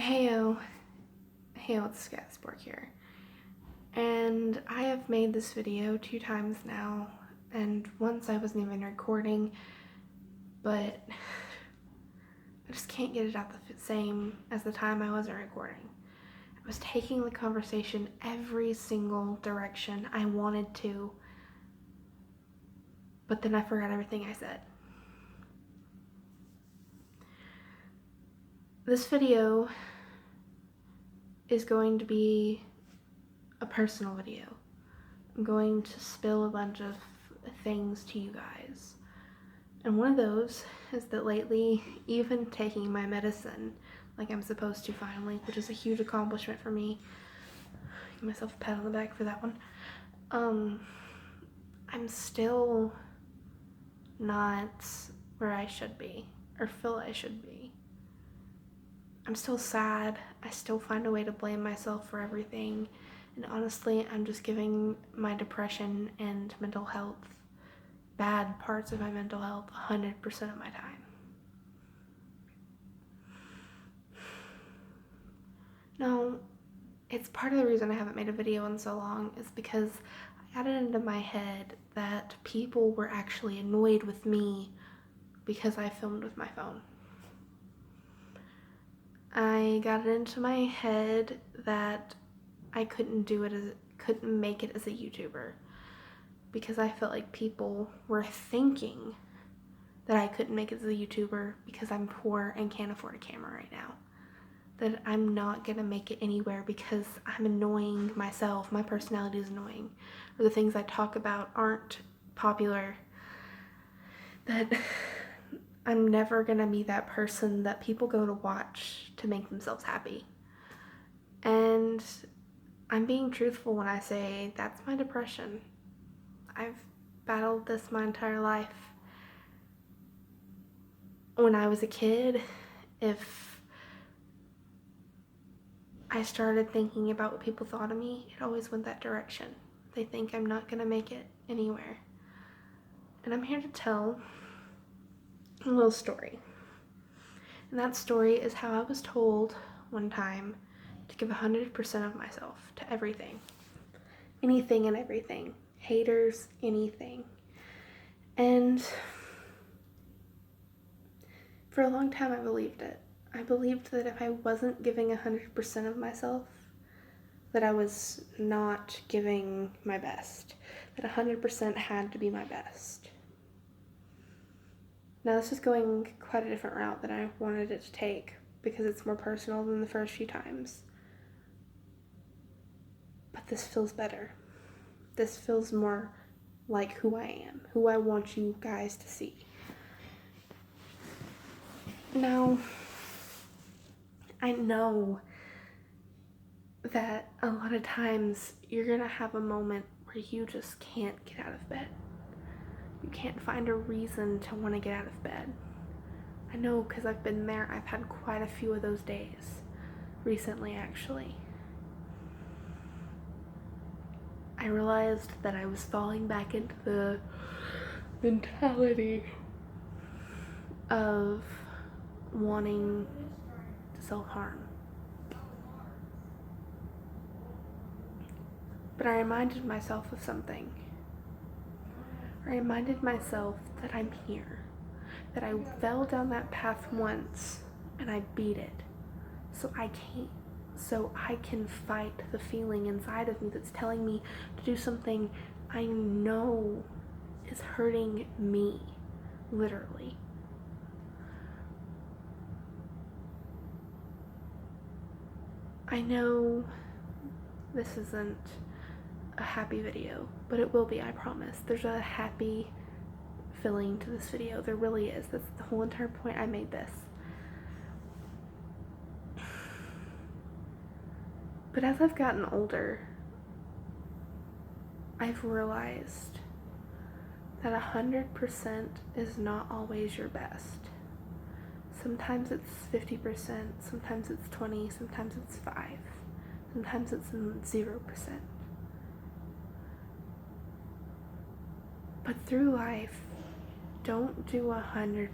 Heyo, it's Scatspork here, and I have made this video 2 times now, and once I wasn't even recording, but I just can't get it out the same as the time I wasn't recording. I was taking the conversation every single direction I wanted to, but then I forgot everything I said. This video is going to be a personal video. I'm going to spill a bunch of things to you guys. And one of those is that lately, even taking my medicine like I'm supposed to finally, which is a huge accomplishment for me. Give myself a pat on the back for that one. I'm still not where I should be or feel I should be. I'm still sad. I still find a way to blame myself for everything. And honestly, I'm just giving my depression and mental health, bad parts of my mental health, 100% of my time. Now, it's part of the reason I haven't made a video in so long is because I got it into my head that people were actually annoyed with me because I filmed with my phone. I got it into my head that I couldn't make it as a YouTuber because I felt like people were thinking that I couldn't make it as a YouTuber because I'm poor and can't afford a camera right now. That I'm not gonna make it anywhere because I'm annoying myself, my personality is annoying, or the things I talk about aren't popular. That I'm never gonna be that person that people go to watch to make themselves happy. And I'm being truthful when I say that's my depression. I've battled this my entire life. When I was a kid, if I started thinking about what people thought of me, it always went that direction. They think I'm not gonna make it anywhere. And I'm here to tell a little story. And that story is how I was told one time to give 100% of myself to everything. Anything and everything. Haters, anything. And for a long time I believed it. I believed that if I wasn't giving 100% of myself, that I was not giving my best. That 100% had to be my best. Now this is going quite a different route than I wanted it to take because it's more personal than the first few times. But this feels better. This feels more like who I am, who I want you guys to see. Now, I know that a lot of times you're gonna have a moment where you just can't get out of bed. You can't find a reason to want to get out of bed. I know because I've been there. I've had quite a few of those days recently, actually. I realized that I was falling back into the mentality of wanting to self-harm. But I reminded myself of something. I reminded myself that I'm here, that I fell down that path once and I beat it, so I can fight the feeling inside of me that's telling me to do something I know is hurting me, literally. I know this isn't a happy video, but it will be, I promise. There's a happy feeling to this video. There really is. That's the whole entire point I made this. But as I've gotten older, I've realized that 100% is not always your best. Sometimes it's 50%, sometimes it's 20, sometimes it's 5, sometimes it's 0%. But through life, don't do 100%.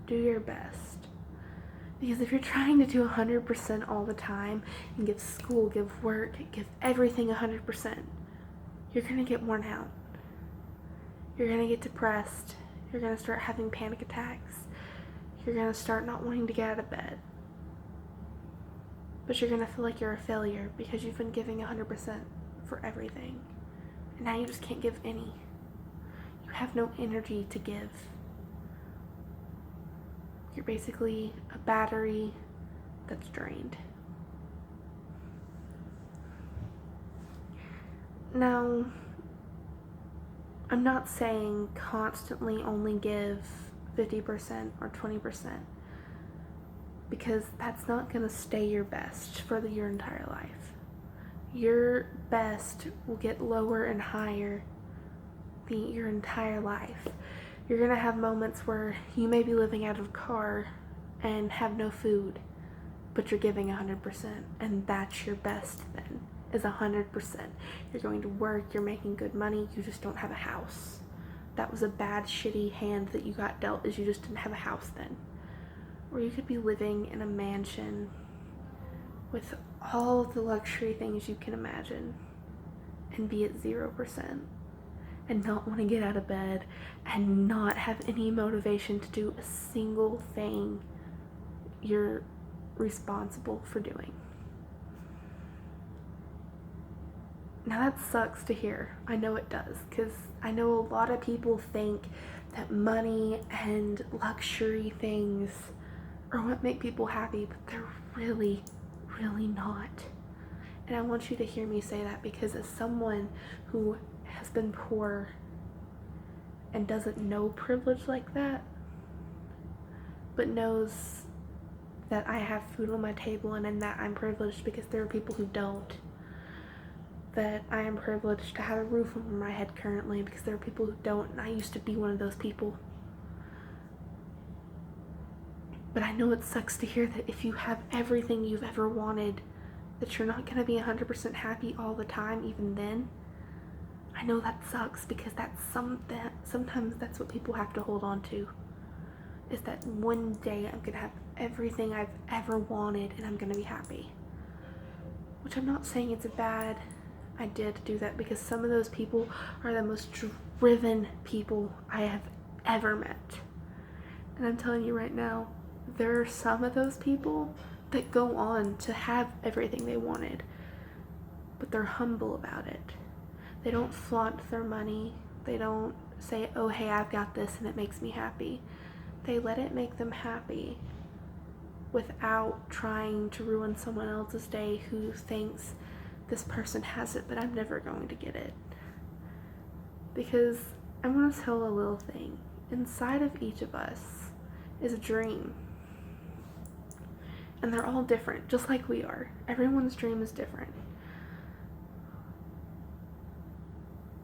Do your best. Because if you're trying to do 100% all the time and give school, give work, give everything 100%, you're going to get worn out. You're going to get depressed. You're going to start having panic attacks. You're going to start not wanting to get out of bed. But you're going to feel like you're a failure because you've been giving 100% for everything. And now you just can't give any. You have no energy to give. You're basically a battery that's drained. Now, I'm not saying constantly only give 50% or 20%, because that's not going to stay your best for your entire life. Your best will get lower and higher your entire life. You're going to have moments where you may be living out of a car and have no food, but you're giving 100%, and that's your best then, is 100%. You're going to work, you're making good money, you just don't have a house. That was a bad, shitty hand that you got dealt, is you just didn't have a house then. Or you could be living in a mansion with all of the luxury things you can imagine and be at 0%. And not want to get out of bed and not have any motivation to do a single thing you're responsible for doing. Now that sucks to hear. I know it does, because I know a lot of people think that money and luxury things are what make people happy, but they're really, really not. And I want you to hear me say that, because as someone who has been poor and doesn't know privilege like that, but knows that I have food on my table, and in that I'm privileged because there are people who don't. That I am privileged to have a roof over my head currently because there are people who don't, and I used to be one of those people. But I know it sucks to hear that if you have everything you've ever wanted, that you're not going to be 100% happy all the time, even then. I know that sucks, because sometimes that's what people have to hold on to, is that one day I'm going to have everything I've ever wanted and I'm going to be happy. Which I'm not saying it's a bad idea to do that, because some of those people are the most driven people I have ever met. And I'm telling you right now, there are some of those people that go on to have everything they wanted, but they're humble about it. They don't flaunt their money. They don't say, oh, hey, I've got this and it makes me happy. They let it make them happy without trying to ruin someone else's day who thinks this person has it, but I'm never going to get it. Because I'm going to tell a little thing. Inside of each of us is a dream. And they're all different, just like we are. Everyone's dream is different.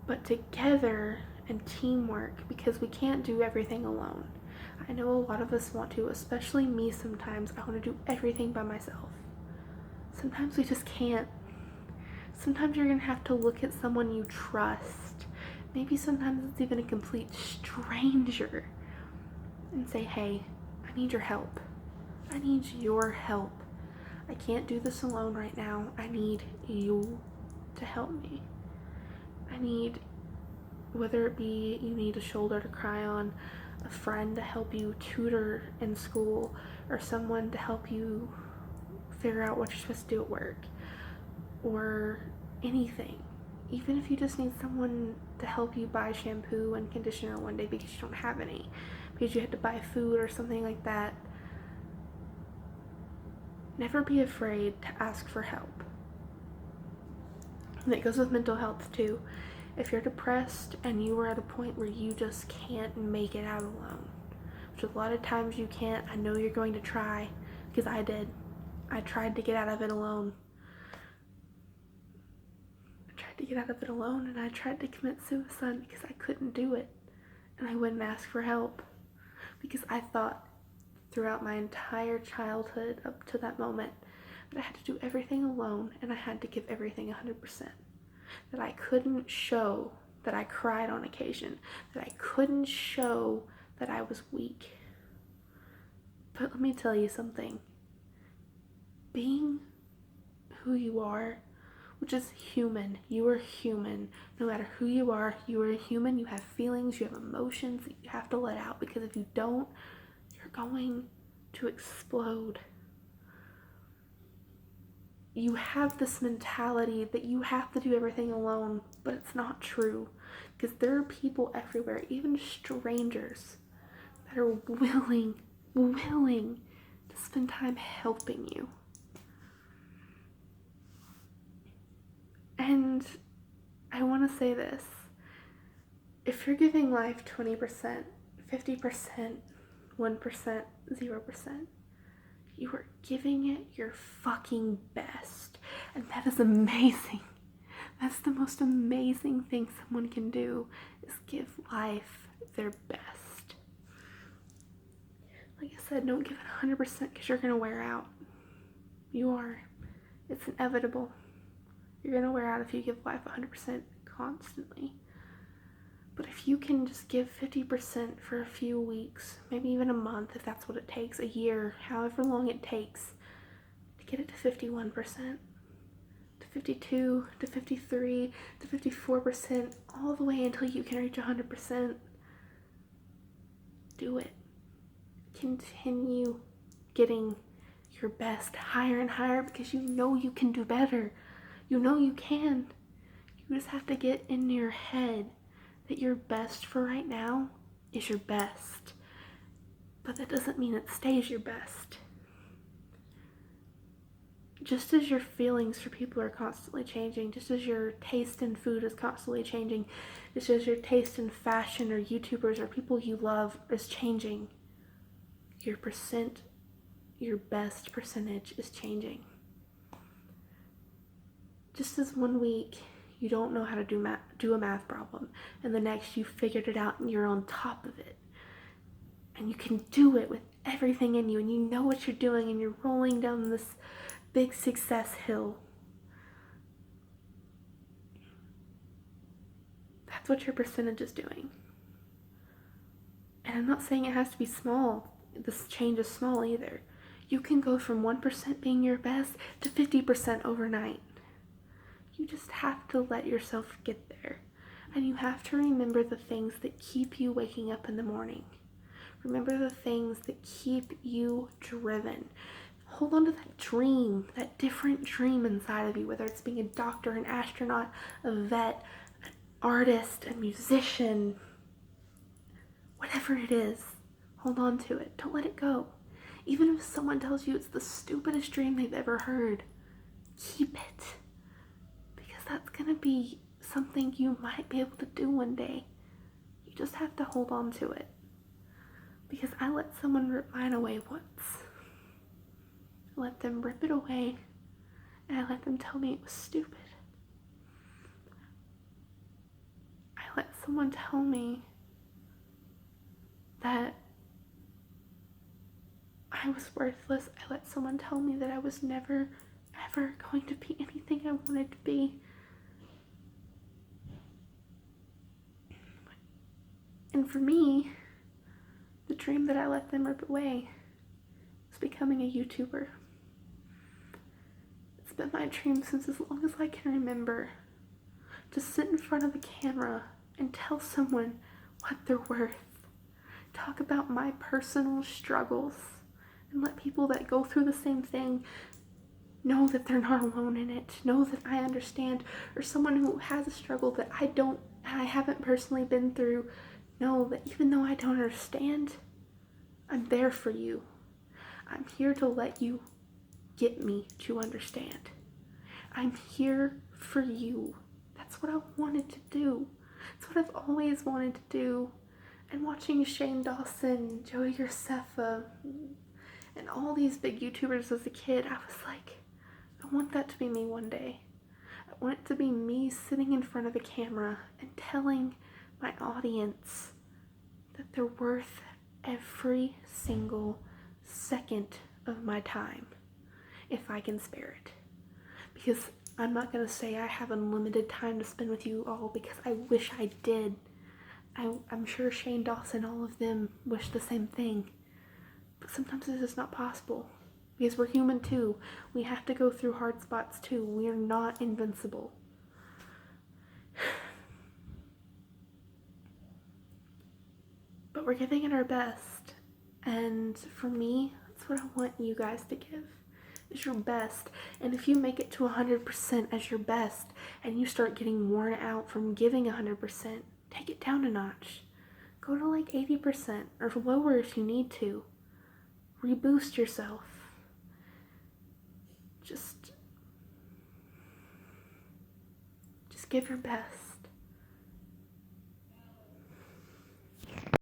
But together and teamwork, because we can't do everything alone. I know a lot of us want to, especially me sometimes. I want to do everything by myself. Sometimes we just can't. Sometimes you're going to have to look at someone you trust. Maybe sometimes it's even a complete stranger. And say, hey, I need your help. I need your help. I can't do this alone right now. I need you to help me. I need, whether it be you need a shoulder to cry on, a friend to help you tutor in school, or someone to help you figure out what you're supposed to do at work, or anything. Even if you just need someone to help you buy shampoo and conditioner one day because you don't have any, because you had to buy food or something like that. Never be afraid to ask for help. And it goes with mental health too. If you're depressed and you are at a point where you just can't make it out alone, which a lot of times you can't, I know you're going to try, because I did. I tried to get out of it alone. And I tried to commit suicide because I couldn't do it. And I wouldn't ask for help, because I thought throughout my entire childhood up to that moment that I had to do everything alone, and I had to give everything 100%. That I couldn't show that I cried on occasion, that I couldn't show that I was weak, But let me tell you something. Being who you are, which is human, you are human. No matter who you are a human. You have feelings, you have emotions that you have to let out, because if you don't, you're going to explode. You have this mentality that you have to do everything alone, but it's not true, because there are people everywhere, even strangers, that are willing to spend time helping you. And I want to say this. If you're giving life 20%, 50%, 1%, 0%, you are giving it your fucking best. And that is amazing. That's the most amazing thing someone can do, is give life their best. Like I said, don't give it 100% because you're going to wear out. You are. It's inevitable. You're going to wear out if you give life 100% constantly. But if you can just give 50% for a few weeks, maybe even a month, if that's what it takes, a year, however long it takes, to get it to 51%, to 52, to 53, to 54%, all the way until you can reach 100%, do it. Continue getting your best higher and higher, because you know you can do better. You know you can. You just have to get in your head that your best for right now is your best. But that doesn't mean it stays your best. Just as your feelings for people are constantly changing, just as your taste in food is constantly changing, just as your taste in fashion or YouTubers or people you love is changing, your best percentage is changing. Just as one week you don't know how to do a math problem, and the next you figured it out and you're on top of it, and you can do it with everything in you, and you know what you're doing, and you're rolling down this big success hill. That's what your percentage is doing. And I'm not saying it has to be small. This change is small either. You can go from 1% being your best to 50% overnight. You just have to let yourself get there. And you have to remember the things that keep you waking up in the morning. Remember the things that keep you driven. Hold on to that dream, that different dream inside of you, whether it's being a doctor, an astronaut, a vet, an artist, a musician, whatever it is. Hold on to it. Don't let it go. Even if someone tells you it's the stupidest dream they've ever heard, keep it. Because that's going to be something you might be able to do one day. You just have to hold on to it. Because I let someone rip mine away once. I let them rip it away, and I let them tell me it was stupid. I let someone tell me that I was worthless. I let someone tell me that I was never, ever going to be anything I wanted to be. And for me, the dream that I let them rip away was becoming a YouTuber. It's been my dream since as long as I can remember, to sit in front of the camera and tell someone what they're worth. Talk about my personal struggles and let people that go through the same thing know that they're not alone in it, know that I understand, or someone who has a struggle that I haven't personally been through, know that even though I don't understand, I'm there for you. I'm here to let you get me to understand. I'm here for you. That's what I wanted to do. That's what I've always wanted to do. And watching Shane Dawson, Joey Graceffa, and all these big YouTubers as a kid, I was like, I want that to be me one day. I want it to be me sitting in front of a camera and telling my audience that they're worth every single second of my time, if I can spare it. Because I'm not going to say I have unlimited time to spend with you all, because I wish I did. I'm sure Shane Dawson, all of them, wish the same thing. But sometimes it's just not possible. Because we're human too. We have to go through hard spots too. We are not invincible. But we're giving it our best. And for me, that's what I want you guys to give. Is your best. And if you make it to 100% as your best and you start getting worn out from giving 100%, take it down a notch. Go to like 80% or lower if you need to. Reboost yourself. Just give your best.